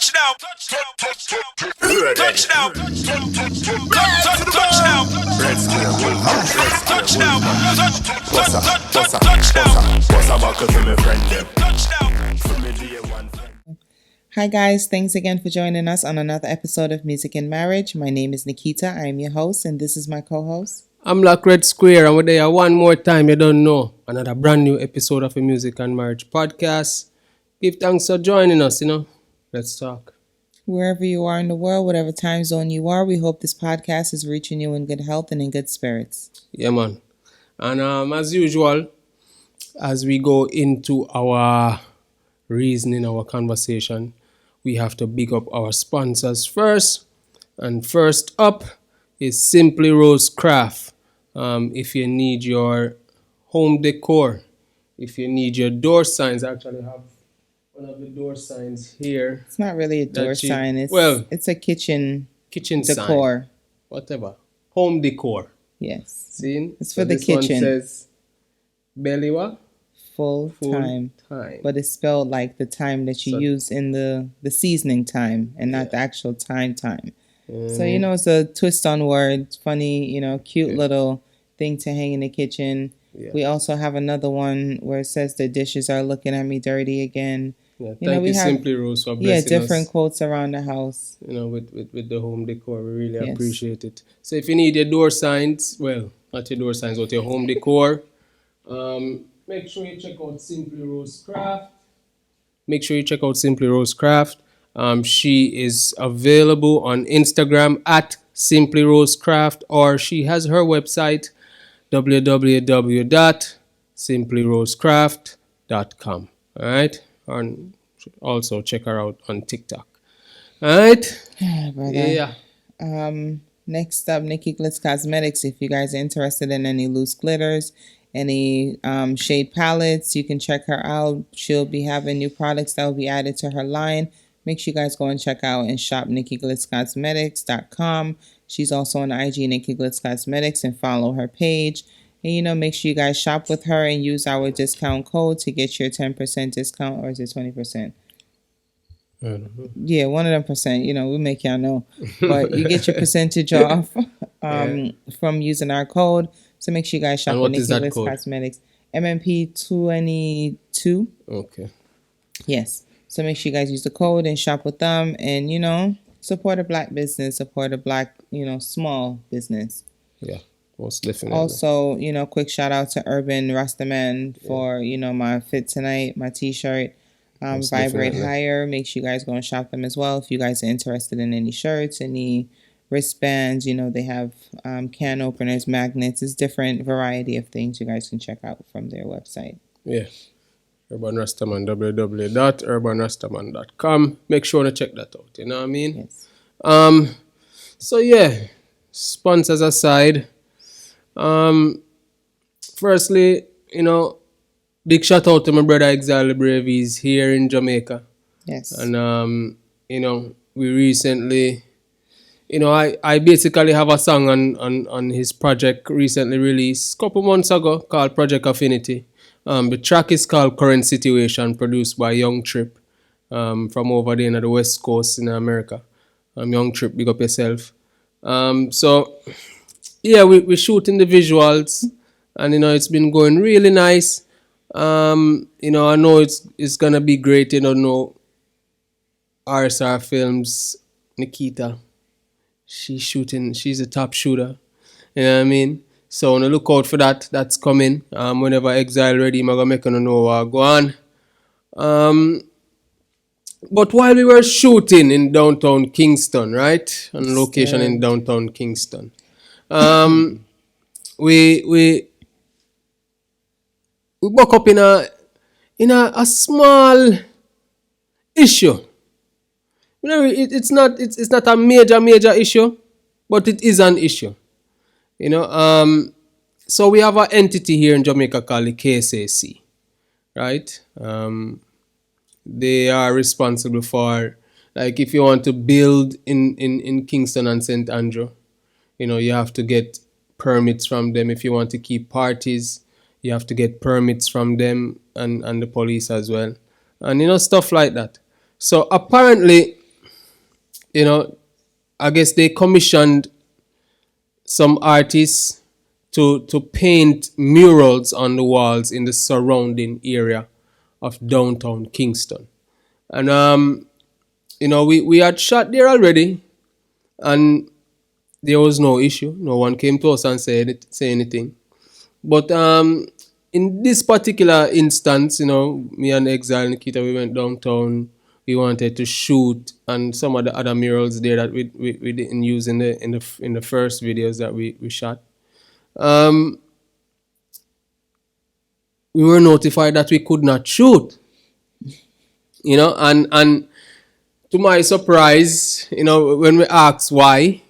Touchdown. Touchdown. Touchdown. Hi guys, thanks again for joining us on another episode of Music and Marriage. My name is Nikita, I am your host, and this is my co-host. I'm Black Red Square, and we're there one more time, you don't know. Another brand new episode of a Music and Marriage podcast. Give thanks for joining us, Let's talk. Wherever you are in the world, whatever time zone you are, we hope this podcast is reaching you in good health and in good spirits. Yeah, man. And as usual, as we go into our reasoning, our conversation, we have to big up our sponsors first. And first up is Simply Rose Craft. If you need your home decor, if you need your door signs, I actually have one of the door signs here. It's not really a door sign. It's a kitchen decor. Sign. Whatever. Home decor. Yes. See? It's for the kitchen. One says belly what? Full time. But it's spelled like the time that you use in the seasoning time and not the actual time. So, it's a twist on words. Funny, cute little thing to hang in the kitchen. Yeah. We also have another one where it says the dishes are looking at me dirty again. Yeah, thank you, Simply Rose, for blessing us. Different quotes around the house. With the home decor, we really appreciate it. So if you need your door signs, well, not your door signs, but your home decor, make sure you check out Simply Rose Craft. She is available on Instagram at Simply Rose Craft, or she has her website www.simplyrosecraft.com. All right, and also check her out on TikTok. All right, brother. Next up, Nikki Glitz Cosmetics. If you guys are interested in any loose glitters, any shade palettes, you can check her out. She'll be having new products that will be added to her line. Make sure you guys go and check out and shop NikkiGlitzCosmetics.com. She's also on IG, Nikki Glitz Cosmetics, and follow her page. And, make sure you guys shop with her and use our discount code to get your 10% discount, or is it 20%? I don't know. Yeah, one of them percent, we make y'all know. But you get your percentage off from using our code. So make sure you guys shop with Nikki Glitz Cosmetics. MMP22. Okay. Yes. So make sure you guys use the code and shop with them and, support a black business, support a black, small business. Yeah, most definitely. Also, quick shout out to Urban Rastaman for, my fit tonight, my t-shirt, Vibrate Higher. Make sure you guys go and shop them as well. If you guys are interested in any shirts, any wristbands, they have can openers, magnets. It's different variety of things you guys can check out from their website. Yeah. Urban Rastaman, www.urbanrastaman.com. Make sure to check that out, you know what I mean? Yes. Sponsors aside, firstly, big shout out to my brother Exile Brave. He's here in Jamaica. Yes. And, we recently, I basically have a song on his project recently released a couple months ago called Project Affinity. The track is called Current Situation, produced by Young Trip from over there in the West Coast in America. Young Trip, big up yourself. We're shooting the visuals, and it's been going really nice. I know it's gonna be great. RSR Films, Nikita, she's a top shooter. You know what I mean? So look out for that. That's coming. Whenever Exile ready, I'm gonna make know what go on. But while we were shooting in downtown Kingston, right? On location in downtown Kingston. We woke up in a small issue. It's not a major issue, but it is an issue. So we have an entity here in Jamaica called the K.S.A.C, right? They are responsible for, like, if you want to build in Kingston and St. Andrew, you have to get permits from them. If you want to keep parties, you have to get permits from them and the police as well. And, stuff like that. So apparently you know, I guess they commissioned some artists to paint murals on the walls in the surrounding area of downtown Kingston. And we had shot there already, and there was no issue. No one came to us and say anything. But in this particular instance, me and Exile Nikita, we went downtown. We wanted to shoot, and some of the other murals there that we didn't use in the first videos that we shot. We were notified that we could not shoot. And to my surprise, when we asked why,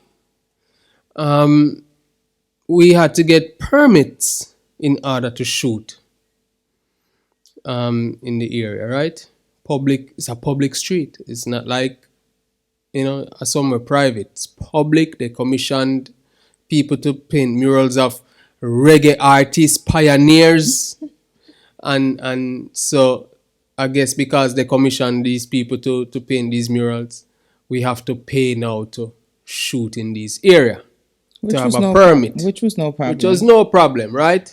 we had to get permits in order to shoot in the area, right? It's a public street. It's not like, somewhere private. It's public. They commissioned people to paint murals of reggae artists, pioneers. And so I guess because they commissioned these people to paint these murals, we have to pay now to shoot in this area. Which to was have a no permit. Which was no problem. Which was no problem, right?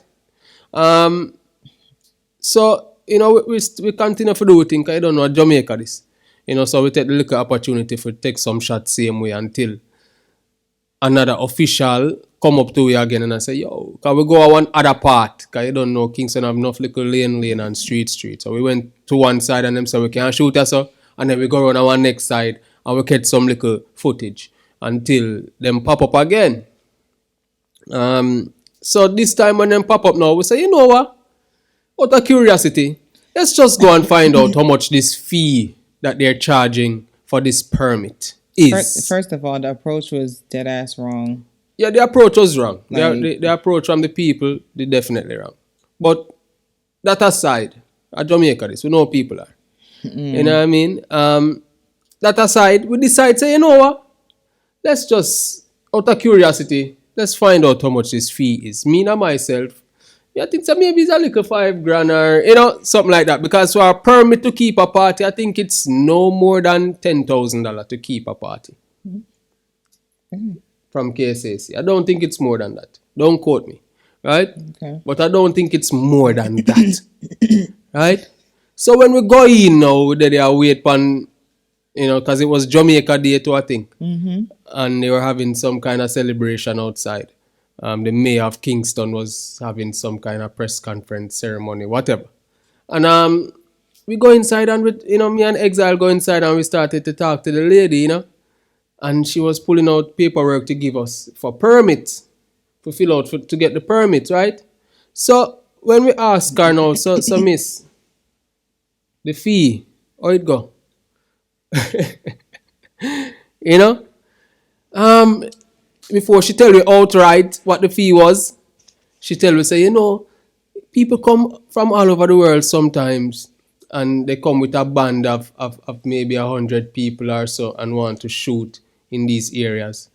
So, we continue to do things. I don't know, Jamaica this. So we take the little opportunity to take some shots same way until another official come up to we again and I say, yo, can we go on one other part? Because you don't know, Kingston have enough little lane and street. So we went to one side and them said, we can shoot us up. And then we go around on one next side and we get some little footage until them pop up again. So this time when them pop up now, we say, you know what? Out of curiosity, let's just go and find out how much this fee that they're charging for this permit is. First of all, the approach was dead ass wrong. Yeah, the approach was wrong. The approach from the people, they definitely wrong. But that aside, at Jamaica, we know people are. You know what I mean? That aside, we decide, say, you know what? Let's just, out of curiosity, let's find out how much this fee is. Me and myself, I think so maybe it's a little $5,000 or, something like that. Because for a permit to keep a party, I think it's no more than $10,000 to keep a party. From K.S.A.C. I don't think it's more than that. Don't quote me. Right? Okay. But I don't think it's more than that. Right? So when we go in now, they are wait on, because it was Jamaica Day too, I think. And they were having some kind of celebration outside. The mayor of Kingston was having some kind of press conference ceremony, whatever. And we go inside and, me and Exile go inside and we started to talk to the lady, And she was pulling out paperwork to give us for permits, to fill out to get the permits, right? So when we ask her now, so miss, the fee, how it go? Before she tell you outright what the fee was, she tell you, say, people come from all over the world sometimes, and they come with a band of maybe 100 people or so and want to shoot in these areas.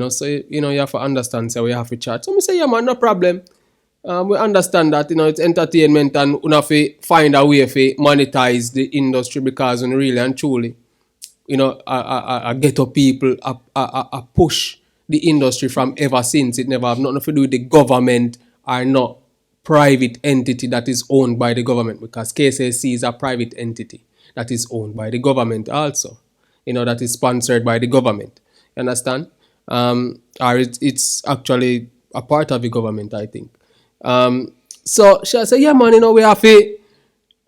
So, you have to understand, so we have to chat. So I say, yeah, man, no problem. We understand that, it's entertainment and we have to find a way to monetize the industry because we really and truly, I get up people, I push the industry from ever since. It never have nothing to do with the government or not private entity that is owned by the government, because K.S.A.C is a private entity that is owned by the government also, that is sponsored by the government. You understand? Or it's actually a part of the government, I think. So she said, yeah, man, we have people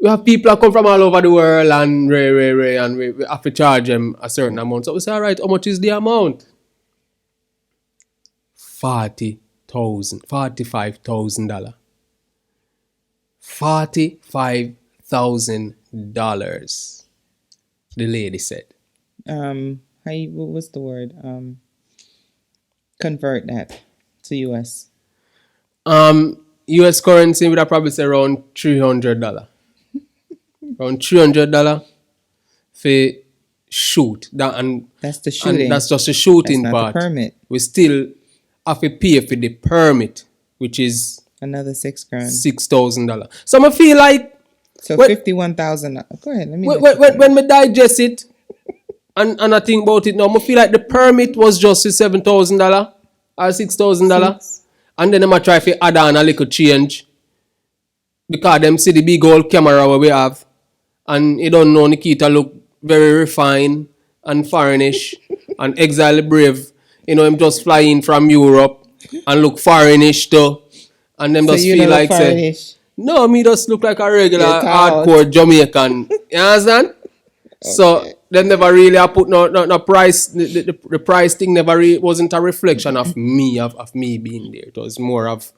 that come from all over the world and and we have to charge them a certain amount. So we say, all right, how much is the amount? $45,000. $45,000. The lady said. What's the word? Convert that to US. US currency would have probably say around $300. Around $300 for shoot. That's the shooting. And that's just the shooting that's not part. The permit. We still have to pay for the permit, which is another $6,000. $6,000. So I feel like $51,000. Go ahead. Let me. When we digest it, And I think about it now, I feel like the permit was just $7,000 or $6,000. And then I try to add on a little change. Because them see the big old camera where we have. And you don't know Nikita look very refined and foreignish and exile brave. You know, him just fly in from Europe and look foreignish too. And them So just you feel don't look like say, foreignish. no, me just look like a regular You're tall. hardcore Jamaican. You understand? So them never really put no price. The price thing never wasn't a reflection of me of me being there. It was more of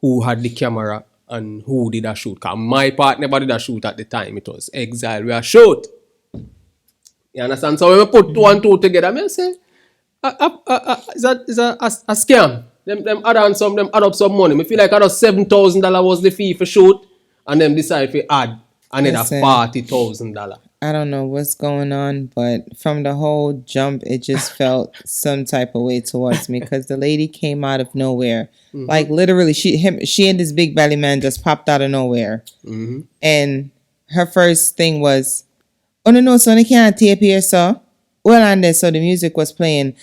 who had the camera and who did a shoot. Cause my part never did a shoot at the time. It was Exile we a shoot. You understand? So when we put two and two together, I say, is that a scam? Them add on some, them add up some money. I feel like $7,000 was the fee for shoot, and them decide to add another Listen. $40,000. I don't know what's going on, but from the whole jump, it just felt some type of way towards me because the lady came out of nowhere. Like literally, she and this big belly man just popped out of nowhere. And her first thing was, "Oh no, so they can't tape here, so." Well, and then so the music was playing.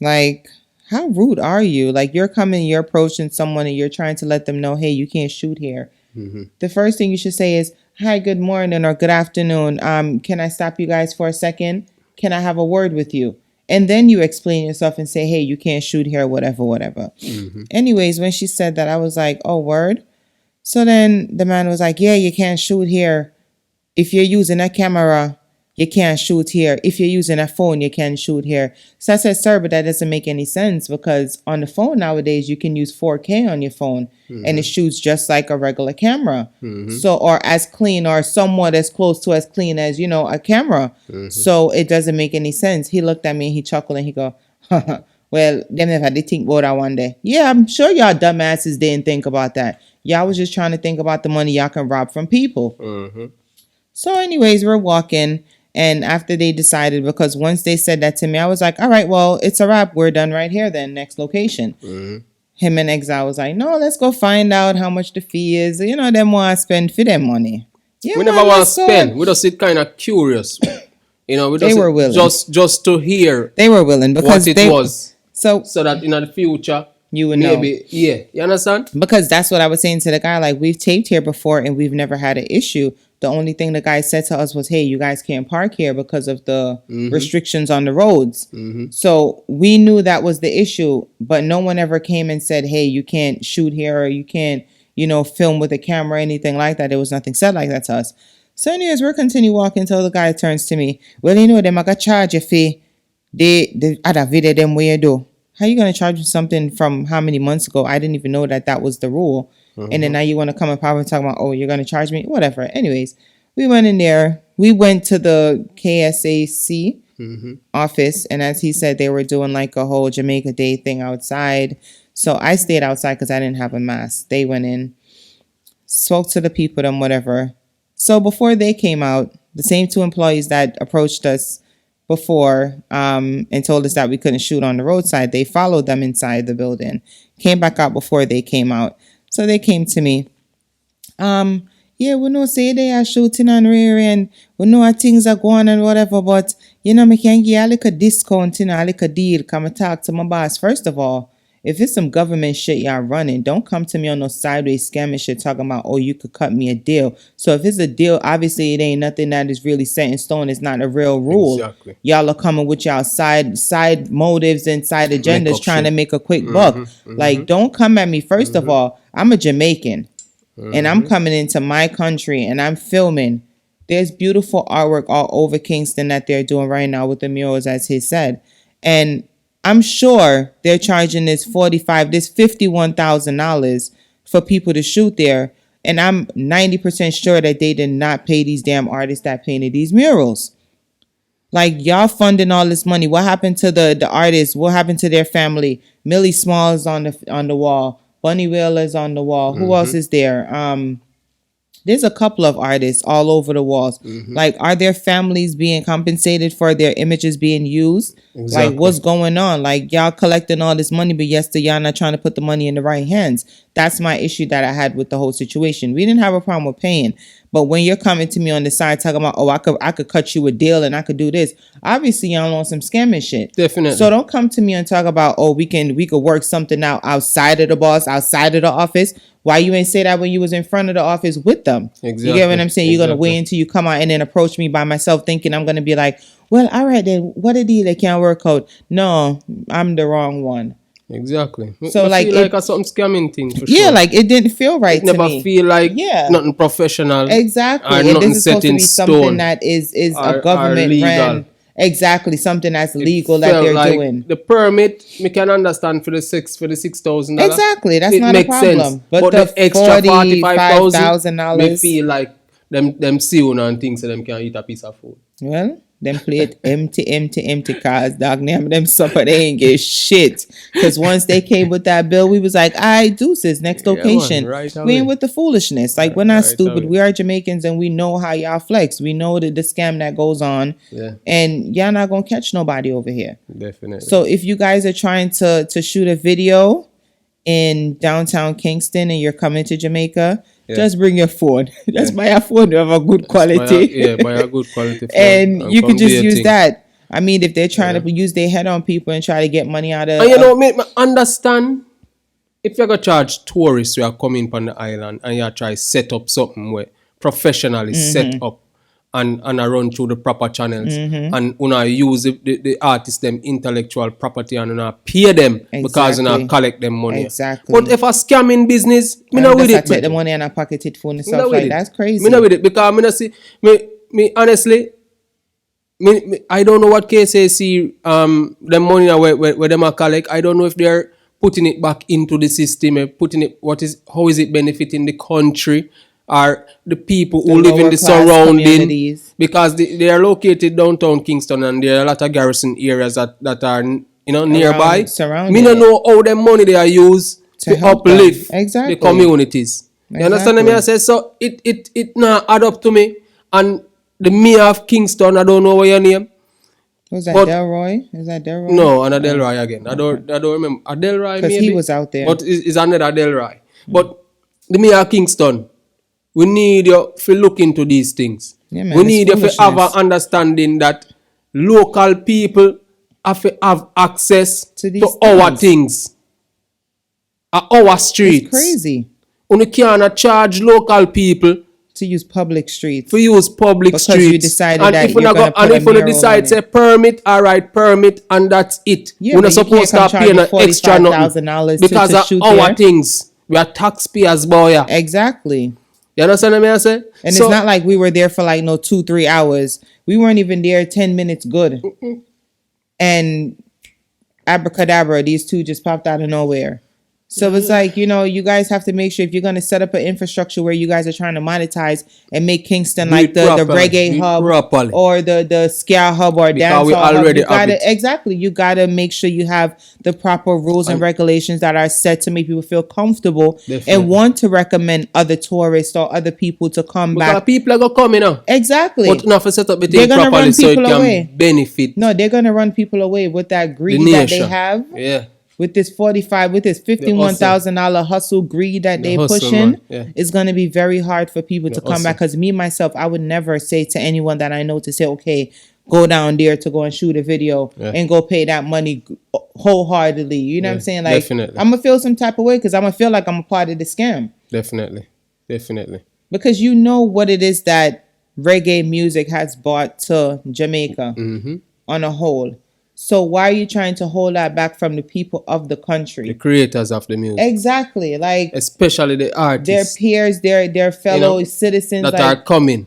Like, how rude are you? Like, you're approaching someone and you're trying to let them know, hey, you can't shoot here. The first thing you should say is, "Hi, good morning or good afternoon. Can I stop you guys for a second? Can I have a word with you?" And then you explain yourself and say, "Hey, you can't shoot here, whatever." Anyways, when she said that, I was like, "Oh, word." So then the man was like, "Yeah, you can't shoot here. If you're using a camera, you can't shoot here. If you're using a phone, you can shoot here." So I said, "Sir, but that doesn't make any sense because on the phone nowadays, you can use 4K on your phone and it shoots just like a regular camera. So, or as clean or somewhat as close to as clean as, a camera. So it doesn't make any sense." He looked at me and he chuckled and he go, "Well, them never did think about that one day." Yeah, I'm sure y'all dumbasses didn't think about that. Y'all was just trying to think about the money y'all can rob from people. So anyways, we're walking. And after they decided, because once they said that to me, I was like, all right, well, it's a wrap. We're done right here then. Next location. Him and Exile was like, no, let's go find out how much the fee is. Them want to spend for them money. Yeah, We never want to spend. We just sit kind of curious. We just They were willing. Just to hear They were willing because what it was. So that in the future, you would maybe, know. yeah. You understand? Because that's what I was saying to the guy. Like, we've taped here before and we've never had an issue. The only thing the guy said to us was, hey, you guys can't park here because of the restrictions on the roads. So we knew that was the issue, but no one ever came and said, hey, you can't shoot here or you can't, film with a camera or anything like that. There was nothing said like that to us. So anyways, we'll continue walking until the guy turns to me. Well, them I got charge you fee. The other video them where you do. How you going to charge me something from how many months ago? I didn't even know that was the rule. And then now you want to come and pop and talk about, oh, you're going to charge me? Whatever. Anyways, we went in there. We went to the K.S.A.C. office. And as he said, they were doing like a whole Jamaica Day thing outside. So I stayed outside because I didn't have a mask. They went in, spoke to the people, them, whatever. So before they came out, the same two employees that approached us before and told us that we couldn't shoot on the roadside, they followed them inside the building, came back out before they came out. So they came to me. Yeah, we know say they are shooting on rear and we know how things are going and whatever, but me can give a little discount, a little deal. Come and talk to my boss. First of all, if it's some government shit y'all running, don't come to me on no sideways scamming shit talking about, oh, you could cut me a deal. So if it's a deal, obviously it ain't nothing that is really set in stone. It's not a real rule. Exactly. Y'all are coming with y'all side motives and side agendas trying to make a quick buck. Like, don't come at me. First of all, I'm a Jamaican and I'm coming into my country and I'm filming. There's beautiful artwork all over Kingston that they're doing right now with the murals, as he said. And I'm sure they're charging this $51,000 for people to shoot there. And I'm 90% sure that they did not pay these damn artists that painted these murals. Like, y'all funding all this money. What happened to the artists? What happened to their family? Millie Small is on the wall. Bunny Wailer is on the wall. Who else is there? There's a couple of artists all over the walls. Like, are their families being compensated for their images being used? Exactly. Like, what's going on? Like, y'all collecting all this money, but yes, y'all not trying to put the money in the right hands. That's my issue that I had with the whole situation. We didn't have a problem with paying. But when you're coming to me on the side talking about, oh, I could cut you a deal and I could do this, obviously y'all on some scamming shit. Definitely. So don't come to me and talk about, oh, we could work something out outside of the boss, outside of the office. Why you ain't say that when you was in front of the office with them? Exactly. You get what I'm saying? You're gonna wait until you come out and then approach me by myself, thinking I'm gonna be like, well, all right then, what a deal, they can't work out. No, I'm the wrong one. Exactly. So I feel like a something scamming thing for sure. Yeah, like it didn't feel right to me. Never feel like nothing professional. Exactly. And this is supposed to be something that is a government ran. Exactly, something that's legal that they're like doing. The permit, we can understand for the $6,000. Exactly, that's not makes a problem. Sense. But the extra $45,000, we feel like them see and things so them can eat a piece of food. Well, them plate empty cars, dog. Them supper, they ain't get shit. Because once they came with that bill, we was like, deuces, next location. Man, we ain't with the foolishness. Like, we're not stupid. We are Jamaicans and we know how y'all flex. We know the scam that goes on. Yeah. And y'all not gonna catch nobody over here. Definitely. So if you guys are trying to shoot a video in downtown Kingston and you're coming to Jamaica, just bring your phone. Just buy a phone to have a good quality. Buy a good quality phone. and you can just use that. I mean, if they're trying to use their head on people and try to get money out of... And you know, make me understand, if you're going to charge tourists who are coming from the island and you try to set up something where professionally set up and run through the proper channels and use the artists them intellectual property and pay them because collect them money. Exactly. But if a scamming business, me not with it. I take the money and I pocket it for and stuff like that's crazy. Me not with it because me not see me honestly. I don't know what K.S.A.C. the money where them are collect. I don't know if they're putting it back into the system, putting it how is it benefiting the country or the people who live in the surrounding, because they are located downtown Kingston and there are a lot of garrison areas that are nearby. Me don't know how the money they are used to uplift the communities. You understand me? I say so it now add up to me. And the mayor of Kingston, I don't know what your name. Was that Delroy? Is that Delroy? No, and Delroy again. I don't remember. Delroy because he was out there. But it's another Delroy. But the mayor of Kingston, we need you to look into these things. Yeah, man, we need you to have an understanding that local people have to have access to our things. Our streets. It's crazy. We can't charge local people to use public streets. To use public because streets. You decided and that if you decide say permit, all right, permit, and that's it. Yeah, we're not supposed to pay an extra nothing because of our things. We are taxpayers, boy. Exactly. You understand what I say? And it's not like we were there for 2-3 hours. We weren't even there 10 minutes good. And abracadabra, these two just popped out of nowhere. So it's like, you guys have to make sure if you're going to set up an infrastructure where you guys are trying to monetize and make Kingston like the reggae hub or the ska hub or dance hub. You got to make sure you have the proper rules and regulations that are set to make people feel comfortable and want to recommend other tourists or other people to come back. People are going to come in. Exactly. But not for set up the thing properly so it can benefit. No, they're going to run people away with that greed that they have. Yeah. With this $51,000 hustle greed that they pushing, it's going to be very hard for people to come back. Because me, myself, I would never say to anyone that I know to say, okay, go down there to go and shoot a video and go pay that money wholeheartedly. You know what I'm saying? Like, definitely. I'm going to feel some type of way because I'm going to feel like I'm a part of the scam. Definitely. Because you know what it is that reggae music has brought to Jamaica on a whole. So why are you trying to hold that back from the people of the country? The creators of the music. Exactly. Like, especially the artists. Their peers, their fellow citizens. That are coming.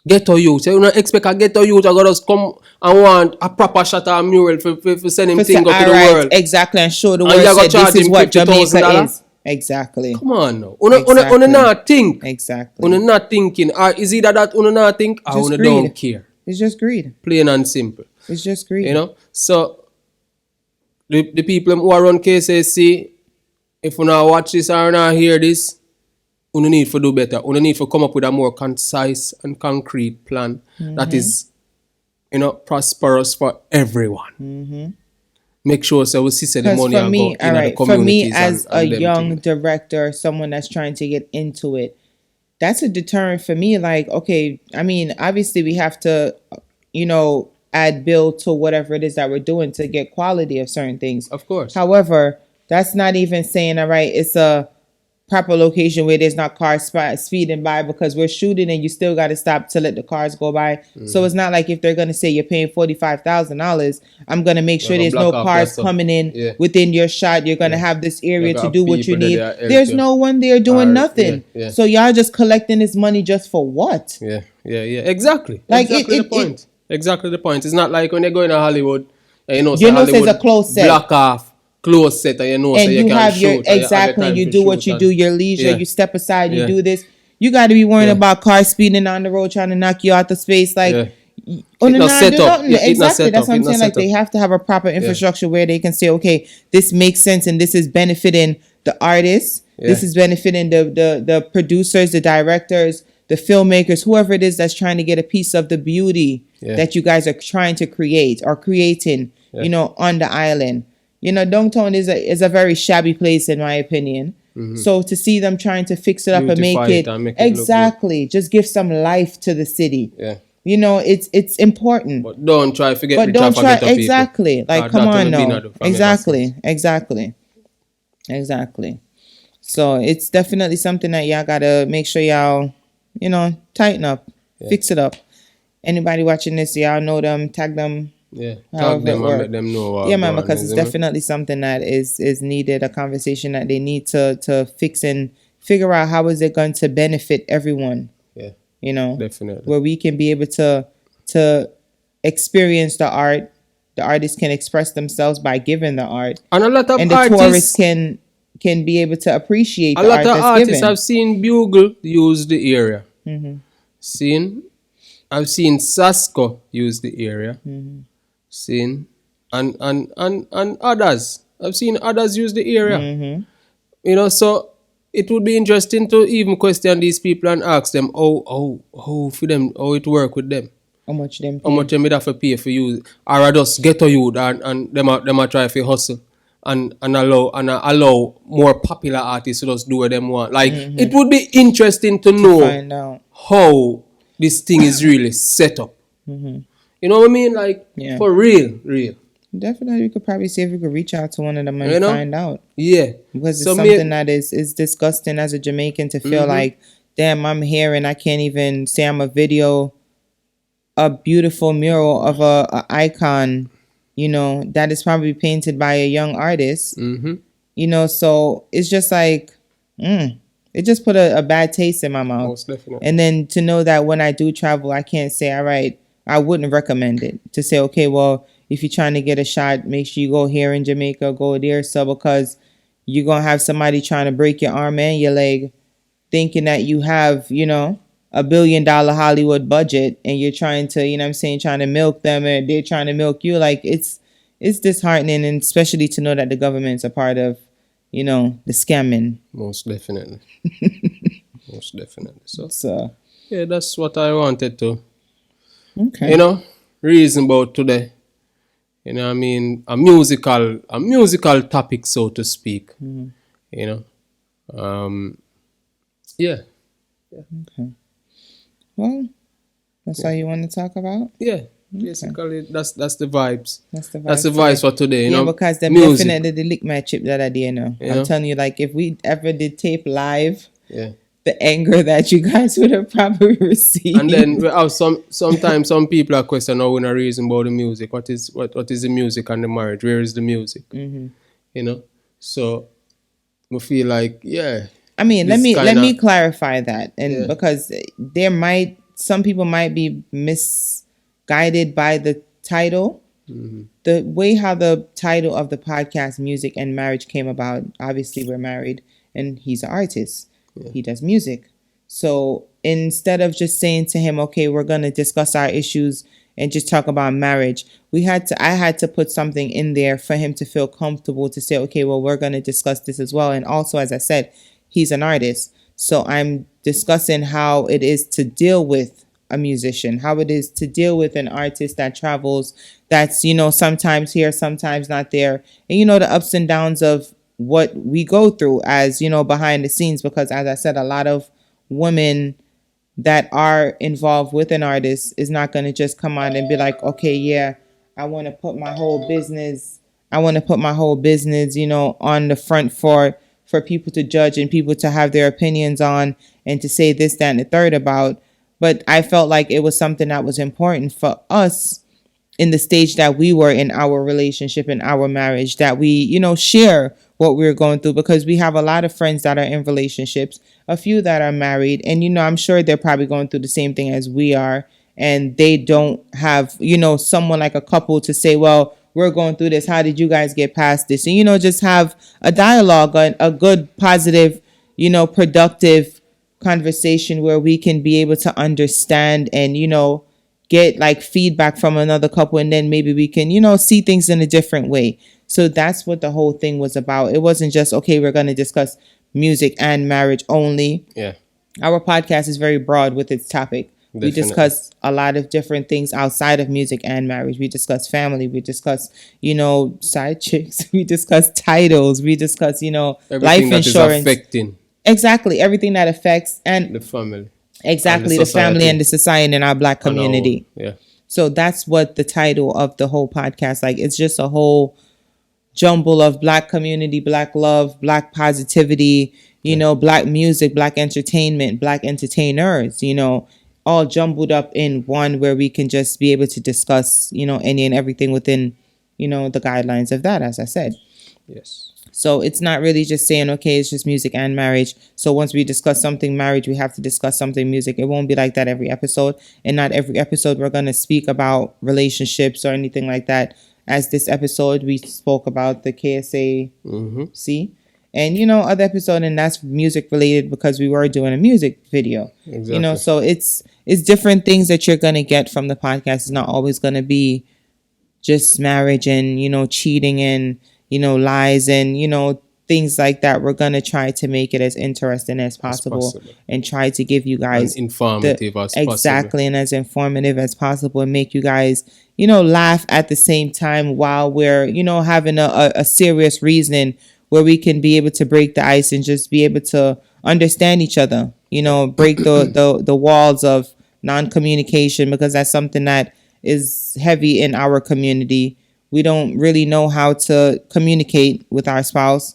Ghetto youth. So you don't expect a ghetto youth to just come and want a proper shot or mural for send him thing up to the world. Exactly. And show the world that this is what Jamaica is. Exactly. Come on now. Una not think. Exactly. Una not thinking. Or is either that una not think or una don't care. It's just greed. Plain and simple. It's just greed. So the people who are on K.S.A.C, if you not watch this or not hear this, you need to do better. You need to come up with a more concise and concrete plan that is, prosperous for everyone. Make sure so we see the money and go in the communities. For me, as a young director, someone that's trying to get into it, that's a deterrent for me. Like, okay, I mean, obviously we have to, add bill to whatever it is that we're doing to get quality of certain things. Of course. However, that's not even saying, all right, it's a proper location where there's not cars speeding by, because we're shooting and you still got to stop to let the cars go by. Mm-hmm. So it's not like if they're going to say you're paying $45,000, I'm going to make sure there's no cars coming in within your shot. You're going to have this area to do what you need. There's no one there doing nothing. So y'all just collecting this money just for what? Yeah. Exactly. Like exactly the point. Exactly the point. It's not like when they go in Hollywood, Hollywood it's a close set. Block off. Close set, and so you have your exactly. You do what you do. Your leisure. You step aside. You do this. You got to be worrying about cars speeding on the road trying to knock you out the space. Like, exactly. That's what I'm saying. Like, they have to have a proper infrastructure where they can say, okay, this makes sense and this is benefiting the artists. This is benefiting the producers, the directors, the filmmakers, whoever it is that's trying to get a piece of the beauty that you guys are trying to create or creating, on the island. Dongtown is a very shabby place in my opinion. Mm-hmm. So to see them trying to fix it up and make it exactly, just give some life to the city. Yeah. It's important. But don't try to forget. But don't try exactly. People. Like, come on now. Exactly. So it's definitely something that y'all gotta make sure y'all, tighten up, fix it up. Anybody watching this, y'all know them, tag them. Yeah, tag them and let them know. Man, because it's definitely something that is needed, a conversation that they need to fix and figure out how is it going to benefit everyone. Yeah, definitely. Where we can be able to experience the art, the artists can express themselves by giving the art, and a lot of and the tourists can be able to appreciate the art that's given. A lot of artists have seen Bugle use the area. Mm-hmm. I've seen K.S.A.C use the area. Mm-hmm. Seen and others. I've seen others use the area. Mm-hmm. So it would be interesting to even question these people and ask them how for them, how it work with them. How much them have to pay for you, or I just get to you and them a try to hustle and allow more popular artists to just do what them want. Like it would be interesting to know find out how this thing is really set up. Mm-hmm. You know what I mean? Like, for real. Definitely, we could probably see if we could reach out to one of them and find out. Yeah. Because it's something that is disgusting as a Jamaican to feel like, damn, I'm here and I can't even say I'm a beautiful mural of a icon, that is probably painted by a young artist. Mm-hmm. So it's just like, it just put a bad taste in my mouth. Most definitely. And then to know that when I do travel, I can't say, all right, I wouldn't recommend it. To say, okay, well, if you're trying to get a shot, make sure you go here in Jamaica, go there. So because you're going to have somebody trying to break your arm and your leg, thinking that you have, $1 billion Hollywood budget, and you're trying to, trying to milk them, and they're trying to milk you. Like, it's disheartening, and especially to know that the government's a part of, the scamming. Most definitely. Most definitely. So, yeah, that's what I wanted to. Okay. Reason about today. I mean, a musical topic, so to speak. Mm-hmm. Yeah. Okay. Well, that's all you want to talk about? Yeah. Okay. Basically, that's the vibes. That's the vibes for today. Because them definitely lick my chip that idea. I'm telling you, like, if we ever did tape live, the anger that you guys would have probably received. And then we have sometimes some people are questioning how we not reason about the music. What is the music and the marriage? Where is the music? Mm-hmm. So we feel like, I mean, let me clarify that, and because some people might be misguided by the title. Mm-hmm. The way how the title of the podcast, Music and Marriage, came about. Obviously, we're married, and he's an artist. Yeah. He does music. So instead of just saying to him, okay, we're going to discuss our issues and just talk about marriage, I had to put something in there for him to feel comfortable to say, okay, well, we're going to discuss this as well. And also, as I said, he's an artist. So I'm discussing how it is to deal with a musician, how it is to deal with an artist that travels, that's, sometimes here, sometimes not there. And, the ups and downs of what we go through as, behind the scenes, because as I said, a lot of women that are involved with an artist is not going to just come out and be like, okay, yeah, I want to put my whole business, on the front for people to judge and people to have their opinions on and to say this, that, and the third about. But I felt like it was something that was important for us in the stage that we were in our relationship and our marriage, that we, share what we were going through, because we have a lot of friends that are in relationships, a few that are married, and I'm sure they're probably going through the same thing as we are, and they don't have, someone like a couple to say, well, we're going through this, how did you guys get past this? And just have a dialogue, a good, positive, productive conversation where we can be able to understand and get like feedback from another couple, and then maybe we can see things in a different way. So that's what the whole thing was about. It wasn't just, okay, we're going to discuss music and marriage only. Yeah. Our podcast is very broad with its topic. Definitely. We discuss a lot of different things outside of music and marriage. We discuss family. We discuss, side chicks. We discuss titles. We discuss, everything life that insurance. Is affecting exactly. Everything that affects and the family. Exactly, the family and the society in our Black community. Yeah. So that's what the title of the whole podcast, like, it's just a whole jumble of Black community, Black love, Black positivity, Black music, Black entertainment, Black entertainers, all jumbled up in one, where we can just be able to discuss, any and everything within, the guidelines of that, as I said. Yes. So it's not really just saying, okay, it's just music and marriage. So once we discuss something marriage, we have to discuss something music. It won't be like that every episode. And not every episode we're going to speak about relationships or anything like that. As this episode, we spoke about the K.S.A.C. And, other episode, and that's music related because we were doing a music video. Exactly. So it's different things that you're going to get from the podcast. It's not always going to be just marriage and, cheating and, lies and, things like that. We're going to try to make it as interesting as possible and try to give you guys informative as possible. Exactly, and as informative as possible, and make you guys, laugh at the same time while we're, having a serious reasoning where we can be able to break the ice and just be able to understand each other, break the walls of non-communication, because that's something that is heavy in our community. We don't really know how to communicate with our spouse.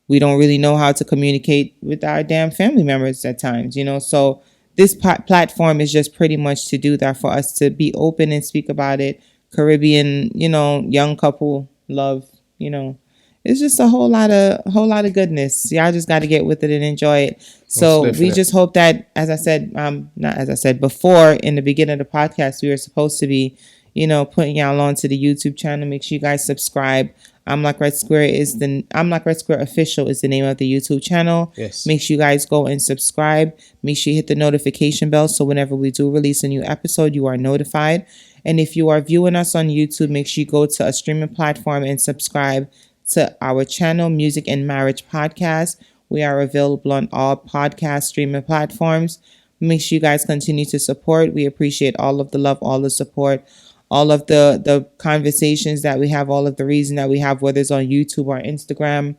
We don't really know how to communicate with our damn family members at times, So this platform is just pretty much to do that, for us to be open and speak about it. Caribbean, young couple love, It's just a whole lot of goodness. Y'all just got to get with it and enjoy it. So we just hope that, as I said, not as I said before in the beginning of the podcast, we were supposed to be, putting y'all onto the YouTube channel. Make sure you guys subscribe. I'm Like Red Square Official is the name of the YouTube channel. Yes. Make sure you guys go and subscribe. Make sure you hit the notification bell so whenever we do release a new episode, you are notified. And if you are viewing us on YouTube, make sure you go to a streaming platform and subscribe to our channel, Music and Marriage Podcast. We are available on all podcast streaming platforms. Make sure you guys continue to support. We appreciate all of the love, all the support, all of the conversations that we have, all of the reason that we have, whether it's on YouTube or Instagram,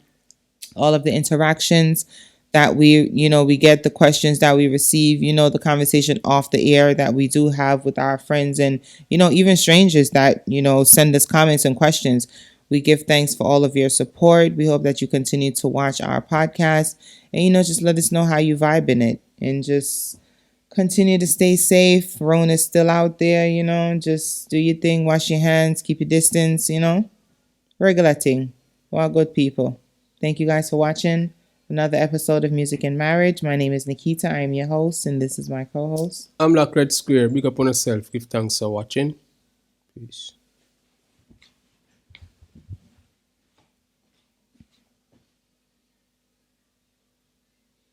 all of the interactions that we get, the questions that we receive, the conversation off the air that we do have with our friends and, even strangers that, send us comments and questions. We give thanks for all of your support. We hope that you continue to watch our podcast and, just let us know how you vibe in it, and just continue to stay safe. Rona's still out there, just do your thing, wash your hands, keep your distance, regular thing. We're all good people. Thank you guys for watching another episode of Music and Marriage. My name is Nikita. I am your host, and this is my co-host. I'm Like Red Square. Big up on yourself. Give thanks for watching. Peace.